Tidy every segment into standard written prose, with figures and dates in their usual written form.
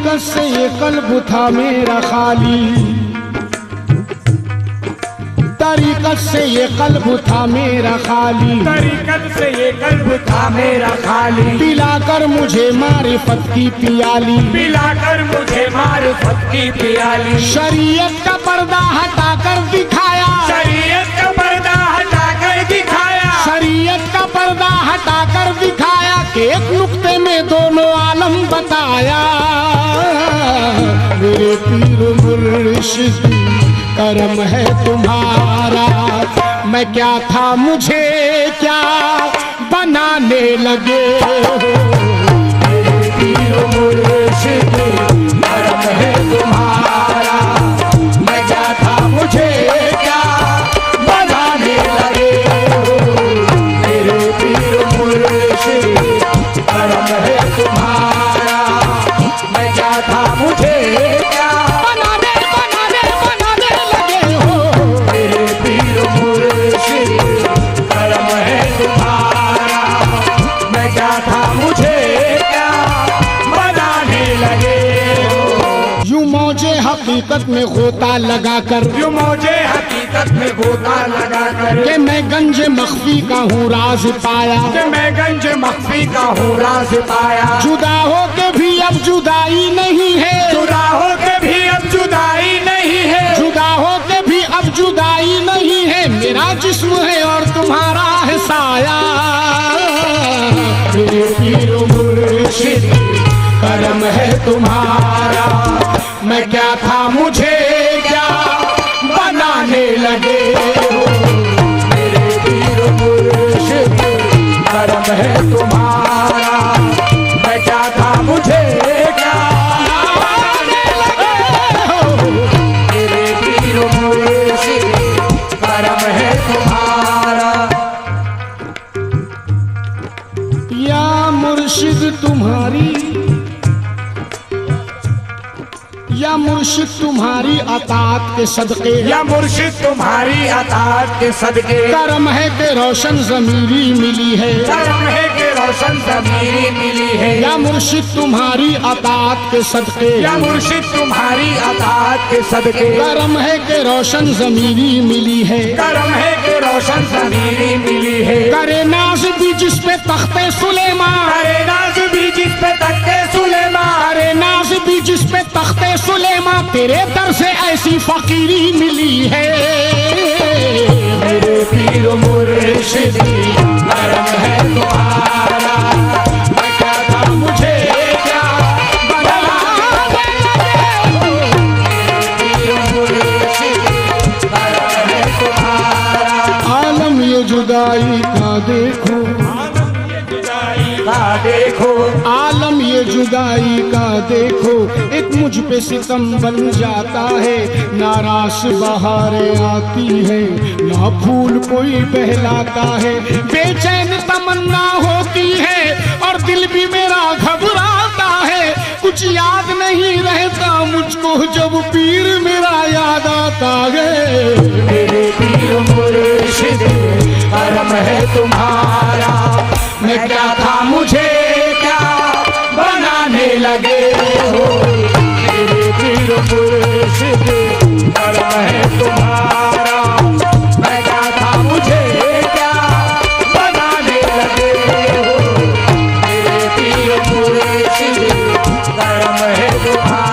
तरीक़त से ये कल्ब था मेरा खाली, तरीक़त से ये कल्ब था मेरा खाली, तरीक़त से ये कल्ब था मेरा खाली। पिलाकर मुझे मारिफत की पियाली, पिलाकर मुझे मारिफत की पियाली। शरीयत का पर्दा हटाकर दिखाया, शरीयत का पर्दा हटाकर दिखाया, शरीयत का पर्दा हटाकर दिखाया कि एक नुक्ते में दोनों आलम बताया। मेरे पीर मुर्शिद करम है तुम्हारा, मैं क्या था मुझे क्या बनाने लगे हो। मेरे पीर मुर्शिद करम है तुम्हारा, मैं क्या था मुझे क्या बनाने लगे हो। मेरे पीर मुर्शिद करम है तुम्हारा, मैं क्या था मुझे क्या बनाने लगे हो। मेरे पीर मुर्शिद करम है तुम्हारा, मैं क्या था मुझे क्या बनाने लगे हो। यूं मौजे हकीकत में गोता लगाकर, यूं मुझे हकीकत में गोता लगा कर कि मैं गंज मख्फी का हूँ राज पाया। कि मैं गंज मख्फी का हूँ राज पाया। जुदा हो के भी अब जुदाई नहीं है, जुदा हो के भी अब जुदाई नहीं है, जुदा हो के भी अब जुदाई नहीं है। मेरा जिस्म है और तुम्हारा है साया। मेरे पीर मुर्शिद करम है तुम्हारा, मैं क्या था मुझे क्या बनाने लगे हो। मेरे पीर मुर्शिद करम है तुम्हारा, मैं क्या था मुझे क्या बनाने लगे हो। मेरे पीर मुर्शिद करम है तुम्हारा। या मुर्शिद तुम्हारी, या मुर्शिद तुम्हारी अतात के सदके, या मुर्शिद तुम्हारी अताअत के सदके करम है कि रोशन ज़मीरी मिली है। करम है कि रोशन ज़मीरी मिली है। या मुर्शिद तुम्हारी अतात के सदके, या मुर्शिद तुम्हारी अताअत के सदके करम है कि रोशन ज़मीरी मिली है। करम है कि रोशन ज़मीरी मिली है। करे नाज भी जिस पे तख्ते सुलेमान, करे नाज भी जिस पे तख्ते सुलेमान, करे नाज भी जिस पे तख्ते सुलेमान, तेरे दर से ऐसी फकीरी मिली है। मेरे पीर मुर्शिद करम है तुम्हारा, मैं क्या था मुझे क्या बनाने लगे हो। मेरे पीर मुर्शिद करम है तुम्हारा। आलम ये जुदाई का देखो, देखो आलम ये जुदाई का देखो, एक मुझ पे सितम बन जाता है। नारास बहारें आती है, ना फूल कोई बहलाता है। बेचैन तमन्ना होती है और दिल भी मेरा घबराता है। कुछ याद नहीं रहता मुझको जब पीर मेरा याद आता है। मेरे पीर मुर्शिद करम है तुम्हारा, मैं क्या था मुझे क्या बनाने लगे हो। मेरे पीर मुर्शिद करम है तुम्हारा, मैं क्या था मुझे क्या बनाने लगे हो। मेरे पीर मुर्शिद करम है तुम्हारा।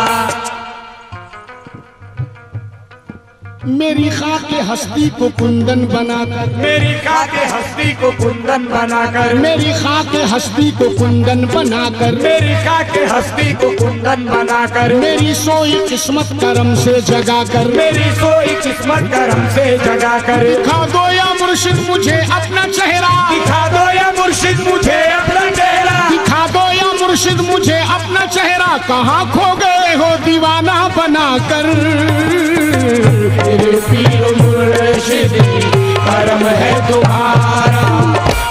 मेरी खाके हस्ती को कुंदन बनाकर, मेरी खाके हस्ती को कुंदन बनाकर, मेरी खाके हस्ती को कुंदन बनाकर, मेरी खाके हस्ती को कुंदन बनाकर, मेरी सोई किस्मत करम से जगा कर, मेरी सोई किस्मत करम से जगा कर। दिखा दो या मुर्शिद मुझे अपना चेहरा, दिखा दो या मुर्शिद मुझे अपना चेहरा, दिखा दो या मुर्शिद मुझे अपना चेहरा। कहाँ खो गए हो दीवाना बनाकर। मेरे पीर मुर्शिद करम है तुम्हारा,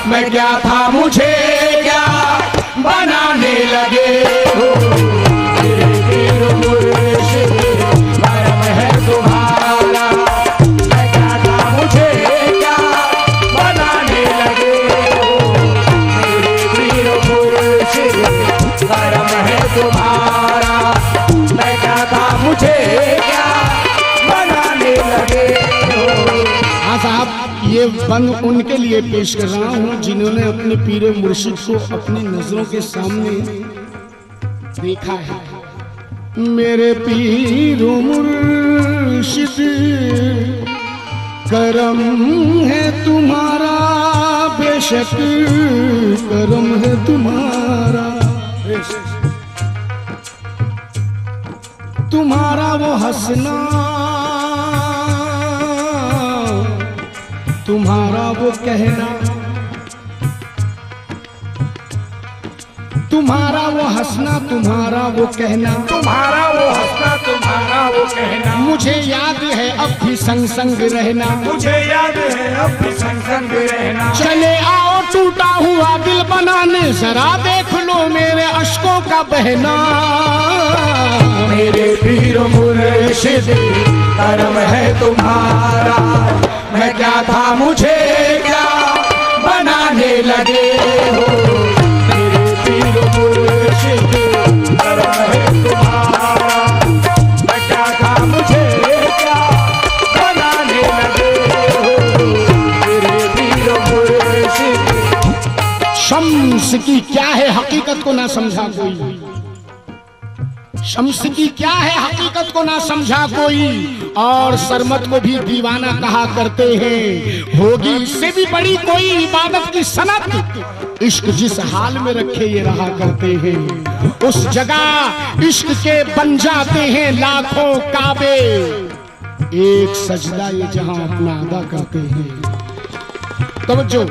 मैं क्या था मुझे क्या बनाने लगे हो। मेरे पीर मुर्शिद करम है तुम्हारा, मैं क्या था मुझे क्या बनाने लगे हो। मेरे पीर मुर्शिद करम है तुम्हारा, ये बंद उनके लिए पेश कर रहा हूँ जिन्होंने अपने पीर मुर्शिद को अपनी नजरों के सामने देखा है। मेरे पीर मुर्शिद करम है तुम्हारा, बेशक करम है तुम्हारा, तुम्हारा वो हंसना, तुम्हारा वो कहना, तुम्हारा वो हंसना, तुम्हारा वो कहना, तुम्हारा वो हंसना, तुम्हारा वो कहना, मुझे याद है अब भी संग संग रहना, मुझे याद है अब भी संग संग रहना। चले आओ टूटा हुआ दिल बनाने, जरा देख लो मेरे अश्कों का बहना। मेरे पीर मुर्शिद करम है तुम्हारा, मैं क्या था मुझे क्या बनाने लगे हो। मेरे पीर मुर्शिद करम है तुम्हारा, मैं क्या था मुझे क्या बनाने लगे हो। मेरे पीर मुर्शिद। शम्स की क्या है हकीकत को ना समझा कोई, शम्स की क्या है हकीकत को ना समझा कोई, और सरमत को भी दीवाना कहा करते हैं। होगी इससे भी बड़ी कोई इबादत की सनत, इश्क जिस हाल में रखे ये रहा करते हैं, उस जगह इश्क के बन जाते हैं लाखों काबे। एक सजदा ये जहां अपना अदा करते हैं। तवज्जो।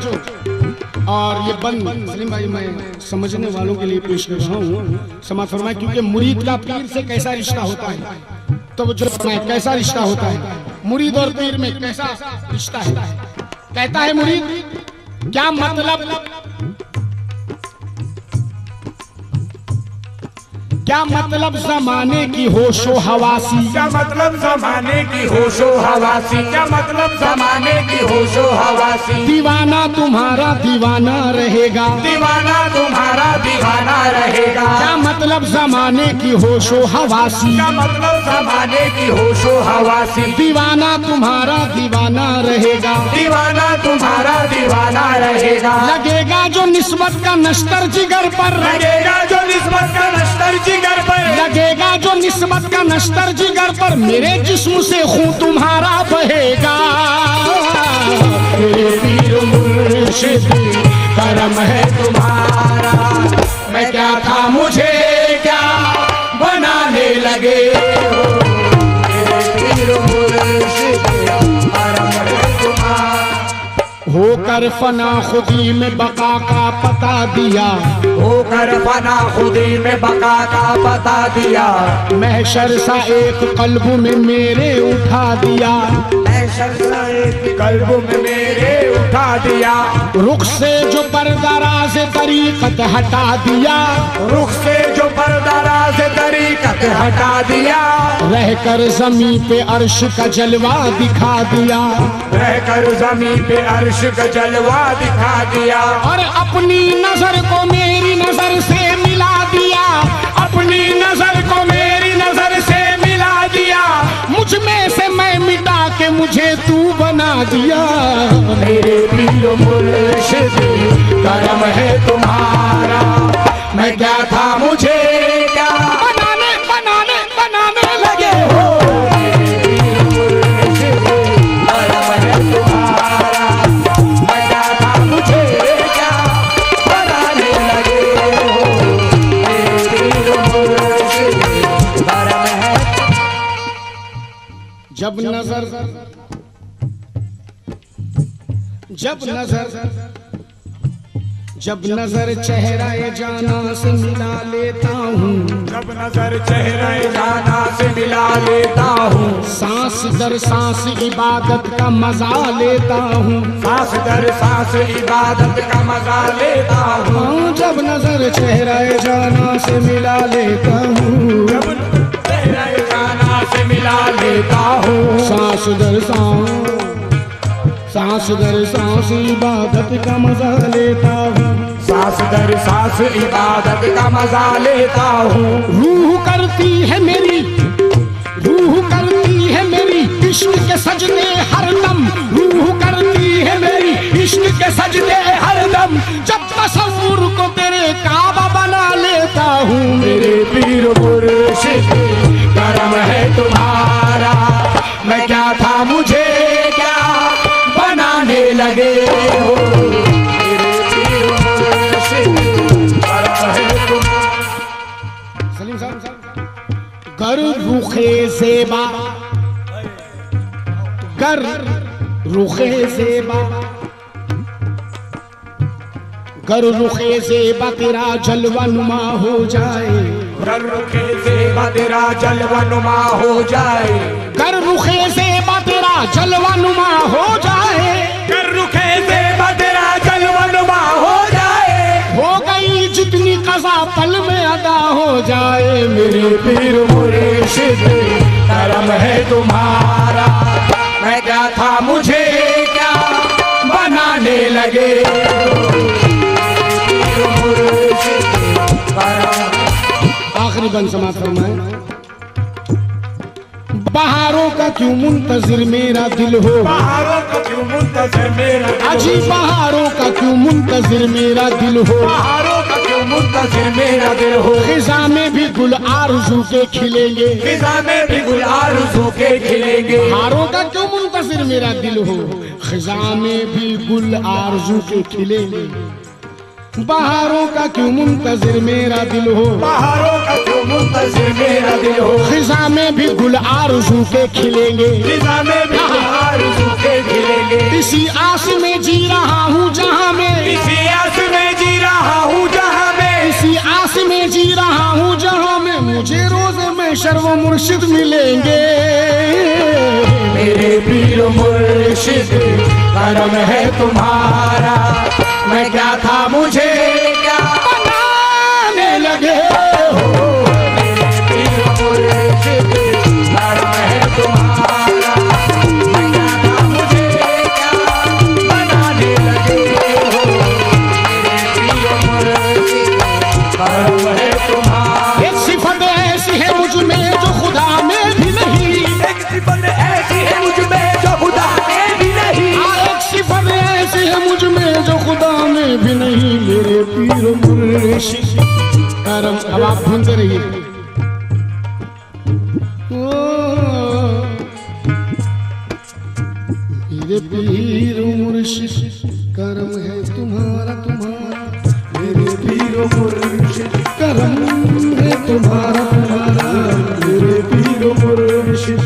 और ये बंद सलीम भाई मैं समझने वालों के लिए पेश कर रहा हूँ, समाज फरमाए, क्योंकि मुरीद का पीर से कैसा रिश्ता होता है, तो जो कैसा रिश्ता होता है मुरीद और पीर में, कैसा रिश्ता है। कहता है मुरीद क्या मतलब, क्या मतलब जमाने की होशो हवासी, क्या मतलब जमाने की होशो हवासी, क्या मतलब जमाने की होशो हवासी। दीवाना तुम्हारा दीवाना रहेगा, दीवाना तुम्हारा दीवाना रहेगा। क्या मतलब जमाने की होशो हवासी, क्या मतलब जमाने की होशो हवासी। दीवाना तुम्हारा दीवाना रहेगा, दीवाना तुम्हारा दीवाना रहेगा। लगेगा जो निस्बत का नश्तर जिगर पर, लगेगा जो निस्बत का नश्तर जिगर पर, लगेगा जो निस्बत का नश्तर जिगर पर, मेरे जिस्म से खून तुम्हारा बहेगा। मेरे पीर मुर्शिद करम है तुम्हारा, मैं क्या था मुझे क्या बनाने लगे हो। मेरे पीर मुर्शिद करम है तुम्हारा। होकर फना खुदी में बका का पता दिया, होकर फना खुदी में बका का बता दिया। महशर सा एक कल्ब में मेरे उठा दिया, कल्ब में मेरे उठा दिया। रुख से जो पर्दाराज तरीकत हटा दिया, रुख से जो पर्दाराज तरीकत हटा दिया। रहकर जमीन पे अर्श का जलवा दिखा दिया, रहकर जमीन पे अर्श का जलवा दिखा दिया। और अपनी नजर को मेरी नजर से मिला दिया, अपनी नजर को मेरी नजर से मिला दिया। मुझ में से मैं मिटा के मुझे तू बना दिया। मेरे पीर मुर्शिद करम है तुम्हारा, मैं क्या था मुझे क्या बनाने बनाने बनाने लगे हो। मेरे पीर मुर्शिद करम है तुम्हारा, मैं क्या था मुझे क्या बनाने लगे हो। मेरे पीर मुर्शिद करम है। जब नजर जब नजर चेहरा जाना से मिला लेता हूँ, जब नजर चेहरे जाना से मिला लेता हूँ। सांस दर सांस इबादत का मजा लेता हूँ, सांस दर सांस इबादत का मजा लेता हूँ। हाँ, जब नजर चेहरा जाना से मिला लेता हूँ, जब चेहरे जाना से मिला लेता हूँ। सांस दर सांस इबादत का मजा लेता हूँ, सांस दर सांस इबादत का मजा लेता हूँ। रूह करती है मेरी इश्क के सजदे हर दम, रूह करती है मेरी के सजदे हरदम, जब तसव्वुर को तेरे काबा बना लेता हूँ। मेरे पीर मुर्शिद करम है तुम्हारा, मैं क्या था मुझे क्या बनाने लगे हो। मेरे पीर मुर्शिद करम है तुम्हारा। सलीम साहब गर रुखे ज़ेबा, गर रुखे ज़ेबा, गर रुखे ज़ेबा तेरा जलवा नुमा हो जाए, गर रुखे ज़ेबा तेरा जलवा नुमा हो जाए, गर रुखे ज़ेबा तेरा जलवा नुमा हो जाए, गर रुखे ज़ेबा तेरा जलवा नुमा हो जाए। हो गई जितनी कज़ा पल में अदा हो जाए। मेरे पीर मुर्शिद करम है तुम्हारा, मैं क्या था मुझे क्या बनाने लगे। आखिरी बंद समाप्त फरमाए। बहारों का क्यों मुंतजिर मेरा दिल हो, बहारों का क्यों मुंतजिर मेरा दिल हो, अजी बहारों का क्यों मुंतजिर मेरा दिल हो, बहारों का क्यों मुंतजिर मेरा दिल हो। खिज़ा में भी गुल आरज़ू के खिलेंगे, खिज़ा में भी गुल आरज़ू के खिलेंगे। बहारों का क्यों मुंतजिर मेरा दिल हो, खिज़ा में भी गुल आरज़ू के खिलेंगे। बहारों का क्यों मुंतजिर मेरा दिल हो, बहारों का क्यों मुंतजिर मेरा दिल हो, खिज़ा में भी गुल आरज़ू के खिलेंगे। खिज़ा में भी गुल आरज़ू के खिलेंगे। इसी आस में जी रहा हूँ जहाँ में, इसी आस में जी रहा हूँ जहाँ में, इसी आस में जी रहा हूँ जहाँ में मुझे रोज़ में शर्व मुर्शिद मिलेंगे। मेरे पीर मुर्शिद करम है तुम्हारा, मैं क्या था मुझे क्या बनाने लगे हो। मेरे पीर मुर्शिद करम है तुम्हारा, मैं क्या था मुझे क्या बनाने लगे हो। मेरे पीर मुर्शिद करम है तुम्हारा। एक सिफत ऐसी है मुझ में जो खुदा में भी नहीं, एक सिफत ऐसी है मुझ में जो खुदा में भी नहीं, एक सिफत ऐसी है मुझ में जो खुदा में भी नहीं। मेरे पीर मुर्शिद करम, अब आप ढूंढते रहिए। मेरे पीर मुर्शिद करम है तुम्हारा, तुम्हारा मेरे पीर मुर्शिद करम है तुम्हारा, तुम्हारा मेरे पीर मुर्शिद